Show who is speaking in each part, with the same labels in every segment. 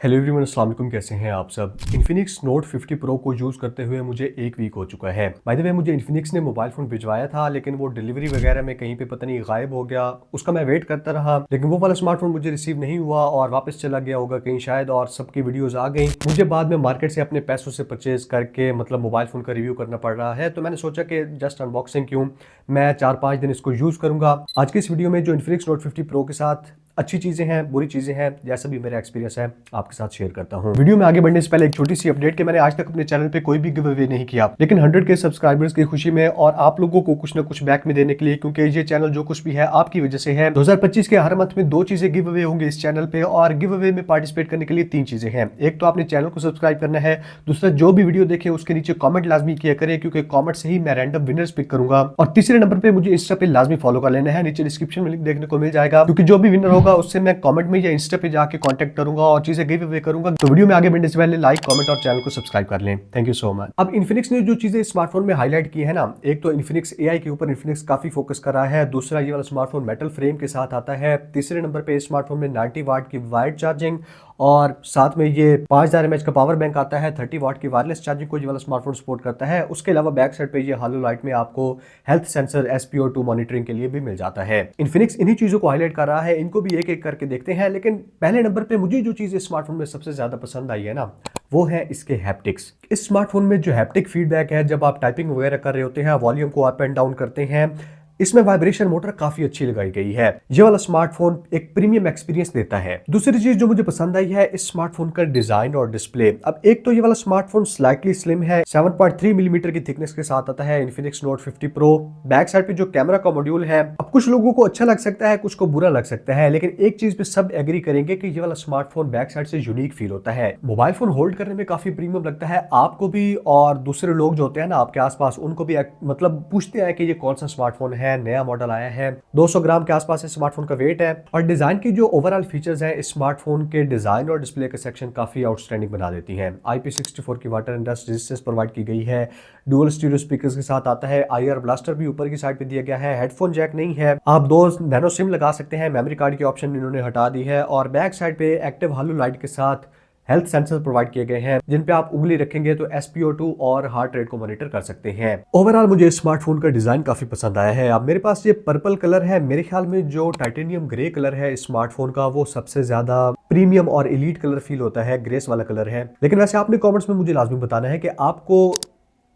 Speaker 1: Hello everyone, अस्सलाम वालेकुम। कैसे हैं आप सब। इन्फिनिक्स नोट 50 प्रो को यूज़ करते हुए मुझे 1 वीक हो चुका है। बाय द वे, मुझे इन्फिनिक्स ने मोबाइल फ़ोन भिजवाया था, लेकिन वो डिलीवरी वगैरह में कहीं पे पता नहीं गायब हो गया। उसका मैं वेट करता रहा, लेकिन वो वाला स्मार्टफोन मुझे रिसीव नहीं हुआ और वापस चला गया होगा कहीं शायद, और सबकी वीडियोज़ आ गई। मुझे बाद में मार्केट से अपने पैसों से परचेज करके मतलब मोबाइल फ़ोन का रिव्यू करना पड़ रहा है। तो मैंने सोचा कि जस्ट अनबॉक्सिंग क्यों, मैं 4-5 दिन इसको यूज़ करूँगा। आज की इस वीडियो में जो इन्फिनिक्स नोट 50 प्रो के साथ अच्छी चीजें हैं, बुरी चीजें हैं, जैसा भी मेरा एक्सपीरियंस है आपके साथ शेयर करता हूं। वीडियो में आगे बढ़ने से पहले एक छोटी सी अपडेट कि मैंने आज तक अपने चैनल पे कोई भी गिव अवे नहीं किया, लेकिन 100 के सब्सक्राइबर्स की खुशी में और आप लोगों को कुछ ना कुछ बैक में देने के लिए, क्योंकि ये चैनल जो कुछ भी है आपकी वजह से है। 2025 के हर मंथ में 2 चीजें गिव अवे होंगे इस चैनल पे, और गिव अवे में पार्टिसिपेट करने के लिए 3 चीजें हैं। एक तो आपने चैनल को सब्सक्राइब करना है, दूसरा जो भी वीडियो देखे उसके नीचे कॉमेंट लाजमी किया करें, क्योंकि कॉमेंट से ही मैं रैंडम विनर्स पिक करूंगा। और तीसरे नंबर पे मुझे इंस्टा पे लाजमी फॉलो कर लेना है, नीचे डिस्क्रिप्शन में लिंक देखने को मिल जाएगा, क्योंकि जो भी विनर होगा उससे मैं कॉमेंट में या इंस्टा पे जाके कांटेक्ट करूंगा और चीजें गिव अवे करूंगा। तो वीडियो में आगे बढ़ने से पहले लाइक, कमेंट और चैनल को सब्सक्राइब कर लें। Thank you so much. अब इन्फिनिक्स ने जो चीजें स्मार्टफोन में हाईलाइट की है ना, एक तो इन्फिनिक्स एआई के ऊपर इन्फिनिक्स काफी फोकस कर रहा है। दूसरा, ये वाला स्मार्टफोन मेटल फ्रेम के साथ आता है। तीसरे नंबर पे स्मार्टफोन में 90 वाट की वायर्ड चार्जिंग, और साथ में ये 5000 mAh का पावर बैंक आता है। 30 वाट की वायरलेस चार्जिंग को ये वाला स्मार्टफोन सपोर्ट करता है। उसके अलावा बैक साइड पे ये हालो लाइट में आपको हेल्थ सेंसर SpO2 मॉनिटरिंग के लिए भी मिल जाता है। इन्फिनिक्स इन्हीं चीजों को हाईलाइट कर रहा है, इनको भी एक एक करके देखते हैं। लेकिन पहले नंबर पे मुझे जो चीज इस स्मार्टफोन में सबसे ज्यादा पसंद आई है ना, वो है इसके हैप्टिक्स। इस स्मार्टफोन में जो हैप्टिक फीडबैक है, जब आप टाइपिंग वगैरह कर रहे होते हैं, वॉल्यूम को अप एंड डाउन करते हैं, इसमें वाइब्रेशन मोटर काफी अच्छी लगाई गई है। ये वाला स्मार्टफोन एक प्रीमियम एक्सपीरियंस देता है। दूसरी चीज जो मुझे पसंद आई है इस स्मार्टफोन का डिजाइन और डिस्प्ले। अब एक तो ये वाला स्मार्टफोन स्लाइटली स्लिम है, 7.3 मिलीमीटर की थिकनेस के साथ आता है Infinix note 50 pro. Back side पे जो कैमरा का मॉड्यूल है, अब कुछ लोगों को अच्छा लग सकता है, कुछ को बुरा लग सकता है, लेकिन एक चीज पे सब एग्री करेंगे कि ये वाला स्मार्टफोन बैक साइड से यूनिक फील होता है। मोबाइल फोन होल्ड करने में काफी प्रीमियम लगता है आपको भी, और दूसरे लोग जो होते हैं ना आपके आसपास, उनको भी मतलब पूछते हैं कि ये कौन सा स्मार्टफोन है, नया मॉडल आया है। 200 ग्राम के आसपास इस स्मार्टफोन का वेट है। और डिजाइन की जो ओवरऑल फीचर्स हैं इस स्मार्टफोन के डिजाइन और डिस्प्ले के सेक्शन काफी आउटस्टैंडिंग बना देती हैं। IP64 की water and dust resistance provide की गई है। डुअल स्टीरियो स्पीकर्स के साथ आता है। IR ब्लास्टर भी ऊपर की साइड पे दिया गया है। हेडफोन जैक नहीं है, आप 2 नैनो सिम लगा सकते हैं। मेमोरी कार्ड की ऑप्शन इन्होंने हटा दी है। और बैक साइड पे एक्टिव हालो लाइट के साथ हेल्थ सेंसर प्रोवाइड किए गए हैं, जिन पे आप उंगली रखेंगे तो SpO2 और हार्ट रेट को मॉनिटर कर सकते हैं। ओवरऑल मुझे स्मार्टफोन का डिजाइन काफी पसंद आया है। अब मेरे पास ये पर्पल कलर है, मेरे ख्याल में जो टाइटेनियम ग्रे कलर है स्मार्टफोन का, वो सबसे ज्यादा प्रीमियम और एलीट कलर फील होता है, ग्रेस वाला कलर है। लेकिन वैसे आपने कॉमेंट्स में मुझे लाजमी बताना है कि आपको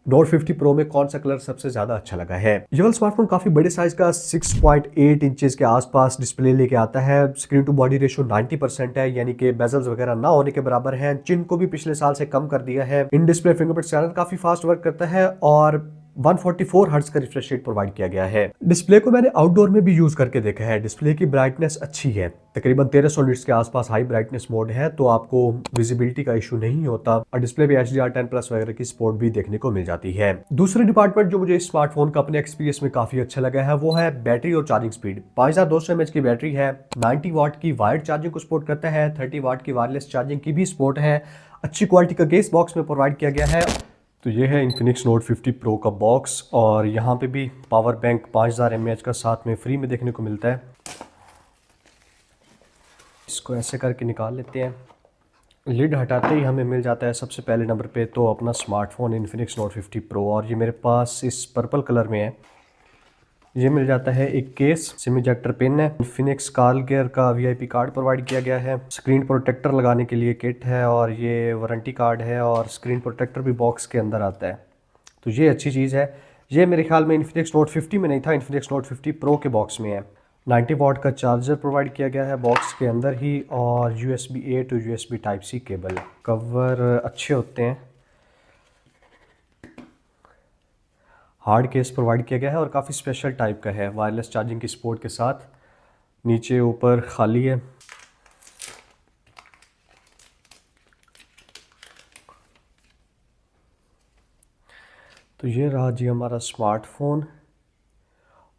Speaker 1: नोट 50 प्रो में कौन सा कलर सबसे ज्यादा अच्छा लगा है। ये वाला स्मार्टफोन काफी बड़े साइज का 6.8 इंचेस के आसपास डिस्प्ले लेके आता है। स्क्रीन टू बॉडी रेशियो 90% है, यानी कि बेजल्स वगैरह ना होने के बराबर है। चिन को भी पिछले साल से कम कर दिया है। इन डिस्प्ले फिंगरप्रिंट स्कैनर काफी फास्ट वर्क करता है और 144 हर्ट्ज का रिफ्रेश रेट प्रोवाइड किया गया है। डिस्प्ले को मैंने आउटडोर में भी यूज करके देखा है। डिस्प्ले की ब्राइटनेस अच्छी है, तकरीबन 1300 निट्स के आसपास हाई ब्राइटनेस मोड है, तो आपको विजिबिलिटी का इशू नहीं होता। और डिस्प्ले पे HDR10+ वगैरह की सपोर्ट भी देखने को मिल जाती है। दूसरे डिपार्टमेंट जो मुझे इस स्मार्टफोन का अपने एक्सपीरियंस में काफी अच्छा लगा है, वो है बैटरी और चार्जिंग स्पीड। 5200 mAh की बैटरी है, 90 वाट की वायर्ड चार्जिंग को सपोर्ट करता है, 30 वाट की वायरलेस चार्जिंग की भी सपोर्ट है। अच्छी क्वालिटी का केस बॉक्स में प्रोवाइड किया गया है। तो ये है इन्फिनिक्स नोट 50 प्रो का बॉक्स, और यहाँ पे भी पावर बैंक 5000 mAh का साथ में फ्री में देखने को मिलता है। इसको ऐसे करके निकाल लेते हैं। लिड हटाते ही हमें मिल जाता है सबसे पहले नंबर पे तो अपना स्मार्टफोन इन्फिनिक्स नोट 50 प्रो, और ये मेरे पास इस पर्पल कलर में है। ये मिल जाता है एक केस, सिम इजेक्टर पिन है, इन्फिनिक्स कार्ल केयर का VIP कार्ड प्रोवाइड किया गया है, स्क्रीन प्रोटेक्टर लगाने के लिए किट है, और ये वारंटी कार्ड है, और स्क्रीन प्रोटेक्टर भी बॉक्स के अंदर आता है। तो ये अच्छी चीज़ है। ये मेरे ख्याल में इन्फिनिक्स नोट 50 में नहीं था, इन्फिनिक्स नोट 50 प्रो के बॉक्स में है। 90 वाट का चार्जर प्रोवाइड किया गया है बॉक्स के अंदर ही, और USB-A to USB Type-C cable. Cover अच्छे होते हैं, हार्ड केस प्रोवाइड किया गया है और काफ़ी स्पेशल टाइप का है, वायरलेस चार्जिंग की सपोर्ट के साथ। नीचे ऊपर खाली है। तो ये रहा जी हमारा स्मार्टफोन,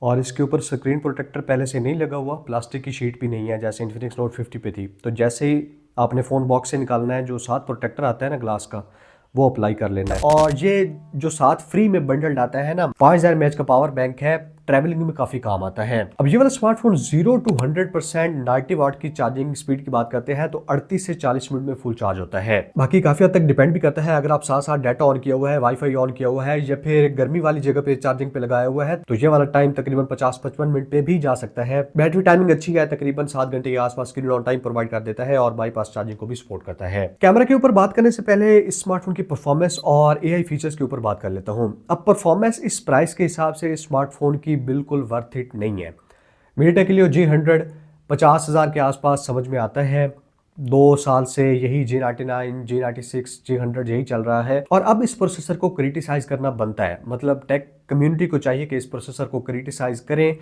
Speaker 1: और इसके ऊपर स्क्रीन प्रोटेक्टर पहले से नहीं लगा हुआ, प्लास्टिक की शीट भी नहीं है जैसे इन्फिनिक्स नोट 50 पे थी। तो जैसे ही आपने फ़ोन बॉक्स से निकालना है, जो साथ प्रोटेक्टर आता है ना ग्लास का, वो अप्लाई कर लेना है। और ये जो साथ फ्री में बंडल आता है ना, 5000 mAh का पावर बैंक है, ट्रैवलिंग में काफी काम आता है। अब ये वाला स्मार्टफोन 0 to 100% 90 वाट की चार्जिंग स्पीड की बात करते हैं तो 38 से 40 मिनट में फुल चार्ज होता है। बाकी काफी हद तक डिपेंड भी करता है, अगर आप साथ साथ डाटा ऑन किया हुआ है, वाईफाई ऑन किया हुआ है या फिर गर्मी वाली जगह पे चार्जिंग पे लगाया हुआ है तो ये वाला टाइम तकरीबन 50-55 मिनट पे भी जा सकता है। बैटरी टाइमिंग अच्छी है, तकरीबन 7 घंटे के आसपास स्क्रीन ऑन टाइम प्रोवाइड कर देता है और बाईपास चार्जिंग को भी सपोर्ट करता है। कैमरा के ऊपर बात करने से पहले इस स्मार्टफोन की परफॉर्मेंस और एआई फीचर्स के ऊपर बात कर लेता हूं। अब परफॉर्मेंस इस प्राइस के हिसाब से स्मार्टफोन की बिल्कुल वर्थ इट नहीं है। मीडियाटेक के लिए G100 50,000 के आसपास समझ में आता है। 2 साल से यही G99, G96, G100 यही चल रहा है और अब इस प्रोसेसर को क्रिटिसाइज करना बनता है। मतलब टेक कम्युनिटी को चाहिए कि इस प्रोसेसर को क्रिटिसाइज करें।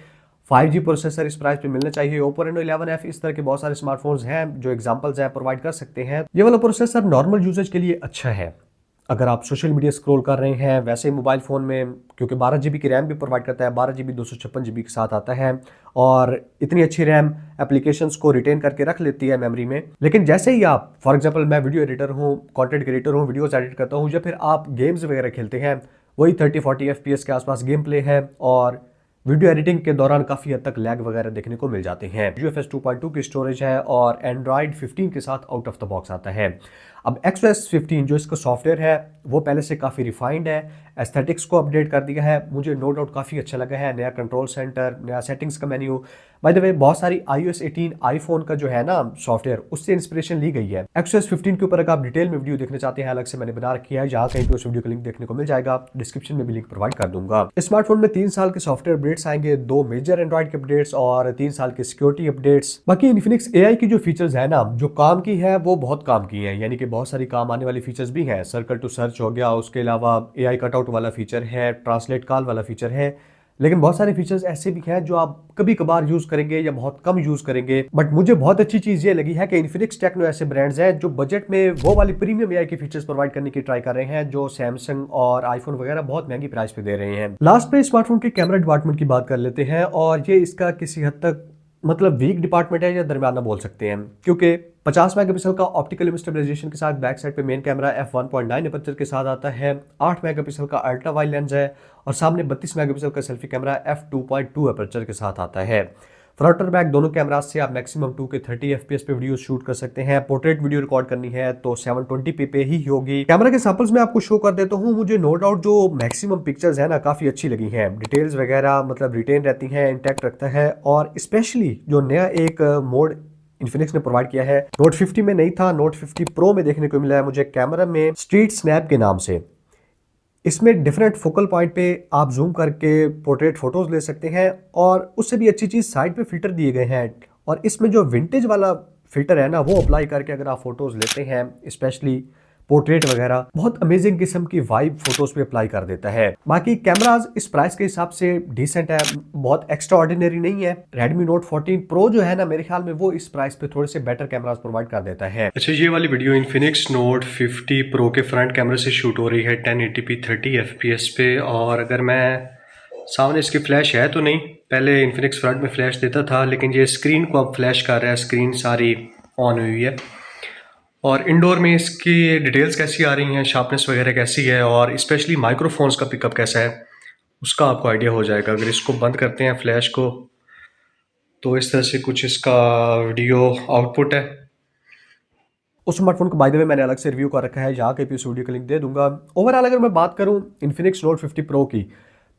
Speaker 1: 5G प्रोसेसर इस प्राइस पे मिलना चाहिए। Oppo Reno 11F इस तरह के बहुत सारे स्मार्टफोन्स हैं जो एग्जांपल्स हैं, प्रोवाइड कर सकते हैं। ये वाला प्रोसेसर नॉर्मल यूजेज के लिए अच्छा है। अगर आप सोशल मीडिया स्क्रॉल कर रहे हैं वैसे मोबाइल फ़ोन में, क्योंकि 12 GB की रैम भी प्रोवाइड करता है, 12 GB 256 GB के साथ आता है और इतनी अच्छी रैम एप्लीकेशंस को रिटेन करके रख लेती है मेमोरी में। लेकिन जैसे ही आप, फॉर एग्जांपल मैं वीडियो एडिटर हूँ, कंटेंट क्रिएटर हूँ, वीडियोस एडिट करता हूँ या फिर आप गेम्स वगैरह खेलते हैं, वही 30-40 FPS के आसपास गेम प्ले है और वीडियो एडिटिंग के दौरान काफ़ी हद तक लैग वगैरह देखने को मिल जाते हैं। UFS 2.2 की स्टोरेज है और Android 15 के साथ आउट ऑफ द बॉक्स आता है। अब XOS 15 जो इसका सॉफ्टवेयर है वो पहले से काफ़ी रिफाइंड है, एस्थेटिक्स को अपडेट कर दिया है, मुझे नो डाउट काफ़ी अच्छा लगा है। नया कंट्रोल सेंटर, नया सेटिंग्स का मेन्यू, बाय द वे बहुत सारी iOS 18 आईफोन का जो है ना सॉफ्टवेयर, उससे इंस्पिरेशन ली गई है। XOS 15 के ऊपर अगर आप डिटेल में वीडियो देखना चाहते हैं, अलग से मैंने बना रखी है, जहाँ कहीं पे उस वीडियो का लिंक देखने को मिल जाएगा, डिस्क्रिप्शन में भी लिंक प्रोवाइड कर दूंगा। इस स्मार्टफोन में 3 साल के सॉफ्टवेयर अपडेट्स आएंगे, 2 मेजर एंड्रॉइड के अपडेट्स और 3 साल के सिक्योरिटी अपडेट्स। बाकी इन्फिनिक्स AI की जो फीचर्स है ना, जो काम की है वो बहुत काम की है, यानी कि बहुत सारी काम आने वाली फीचर्स भी हैं। सर्कल टू सर्च हो गया, उसके अलावा AI कटआउट वाला फीचर है, ट्रांसलेट कॉल वाला फीचर है। लेकिन बहुत सारे फीचर्स ऐसे भी हैं जो आप कभी कभार यूज करेंगे या बहुत कम यूज करेंगे। बट मुझे बहुत अच्छी चीज ये लगी है कि इन्फिनिक्स टेक्नो ऐसे ब्रांड्स हैं जो बजट में वो वाली प्रीमियम AI के फीचर्स प्रोवाइड करने की ट्राई कर रहे हैं जो सैमसंग और आईफोन वगैरह बहुत महंगी प्राइस पे दे रहे हैं। लास्ट पे स्मार्टफोन के कैमरा डिपार्टमेंट की बात कर लेते हैं और ये इसका किसी हद तक मतलब वीक डिपार्टमेंट है या दरमियाना बोल सकते हैं, क्योंकि 50 मेगापिक्सल का ऑप्टिकल इमेज स्टेबलाइजेशन के साथ बैक साइड पे मेन कैमरा f1.9 अपर्चर के साथ आता है, 8 मेगापिक्सल का अल्ट्रा वाइड लेंस है और सामने 32 मेगापिक्सल का सेल्फी कैमरा f2.2 अपर्चर के साथ आता है। फ्रंट और बैक दोनों कैमरास से आप मैक्सिमम 2K 30 FPS पे वीडियो शूट कर सकते हैं। पोर्ट्रेट वीडियो रिकॉर्ड करनी है तो 720p पे ही होगी। कैमरा के सैंपल्स में आपको शो कर देता हूँ। मुझे नो डाउट जो मैक्सिमम पिक्चर्स है ना काफी अच्छी लगी हैं, डिटेल्स वगैरह मतलब रिटेन रहती हैं, इंटैक्ट रखता है और स्पेशली जो नया एक मोड इन्फिनिक्स ने प्रोवाइड किया है, नोट 50 में नहीं था, नोट 50 प्रो में देखने को मिला है मुझे कैमरा में, स्ट्रीट स्नैप के नाम से। इसमें डिफरेंट फोकल पॉइंट पे आप जूम करके पोर्ट्रेट फोटोज ले सकते हैं और उससे भी अच्छी चीज़ साइड पे फिल्टर दिए गए हैं और इसमें जो विंटेज वाला फिल्टर है ना वो अप्लाई करके अगर आप फोटोज लेते हैं स्पेशली पोर्ट्रेट वगैरह, बहुत अमेजिंग किस्म की वाइब फोटोज पे अप्लाई कर देता है। बाकी कैमराज इस प्राइस के हिसाब से डिसेंट है, बहुत एक्स्ट्रा ऑर्डिनरी नहीं है। Redmi Note 14 Pro जो है ना मेरे ख्याल में वो इस प्राइस पे थोड़े से बेटर कैमराज प्रोवाइड कर देता है। अच्छा, ये वाली वीडियो Infinix Note 50 Pro के फ्रंट कैमरे से शूट हो रही है 1080p 30 FPS पे और अगर मैं सामने इसकी फ्लैश है तो नहीं, पहले Infinix फ्रंट में फ्लैश देता था लेकिन ये स्क्रीन को अब फ्लैश कर रहा है, स्क्रीन सारी ऑन हुई है। और इंडोर में इसकी डिटेल्स कैसी आ रही हैं, शार्पनेस वगैरह कैसी है और स्पेशली माइक्रोफोन्स का पिकअप कैसा है उसका आपको आइडिया हो जाएगा। अगर इसको बंद करते हैं फ्लैश को तो इस तरह से कुछ इसका वीडियो आउटपुट है। उस स्मार्टफोन को बाय द वे मैंने अलग से रिव्यू कर रखा है, यहाँ के भी उस वीडियो का लिंक दे दूंगा। ओवरऑल अगर मैं बात करूँ Infinix Note 50 Pro की,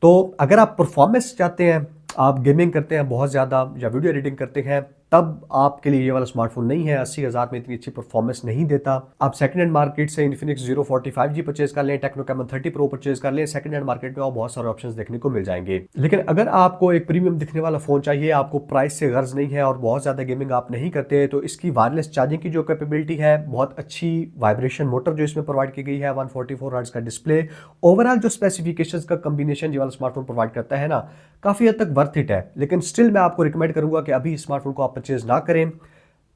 Speaker 1: तो अगर आप परफॉर्मेंस चाहते हैं, आप गेमिंग करते हैं बहुत ज़्यादा या वीडियो एडिटिंग करते हैं, तब आपके लिए ये वाला स्मार्टफोन नहीं है। 80,000 में इतनी अच्छी परफॉर्मेंस नहीं देता। आप सेकंड हैंड मार्केट से Infinix 045G परचेज कर लें, टेक्नो कैमन 30 Pro परचेज कर लें, सेकंड हैंड मार्केट में और बहुत सारे ऑप्शंस देखने को मिल जाएंगे। लेकिन अगर आपको एक प्रीमियम दिखने वाला फोन चाहिए, आपको प्राइस से गर्ज नहीं है और बहुत ज़्यादा गेमिंग आप नहीं करते, तो इसकी वायरलेस चार्जिंग की जो कैपेबिलिटी है, बहुत अच्छी वाइब्रेशन मोटर जो इसमें प्रोवाइड की गई है, 144 हर्ट्ज का डिस्प्ले, ओवरऑल जो स्पेसिफिकेशंस का कम्बिनेशन ये वाला स्मार्टफोन प्रोवाइड करता है ना, काफ़ी हद तक वर्थ इट है। लेकिन स्टिल मैं आपको रिकमेंड करूंगा कि अभी स्मार्टफोन को आप परचेज ना करें,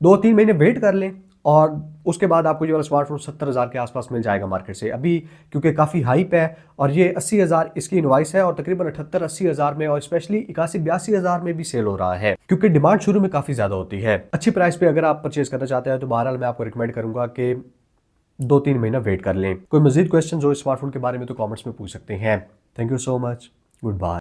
Speaker 1: 2-3 महीने वेट कर लें और उसके बाद आपको ये वाला स्मार्टफोन 70,000 के आसपास मिल जाएगा मार्केट से अभी, क्योंकि काफ़ी हाइप है और ये 80,000 इसकी इनवाइस है और तकरीबन 78-80,000 में और स्पेशली 81-82,000 में भी सेल हो रहा है, क्योंकि डिमांड शुरू में काफ़ी ज़्यादा होती है। अच्छी प्राइस पे अगर आप परचेज करना चाहते हैं तो बहरहाल मैं आपको रिकमेंड करूंगा कि 2-3 महीना वेट कर लें। कोई मजीद क्वेश्चन हो इस स्मार्टफोन के बारे में तो कॉमेंट्स में पूछ सकते हैं। Thank you so much, good bye.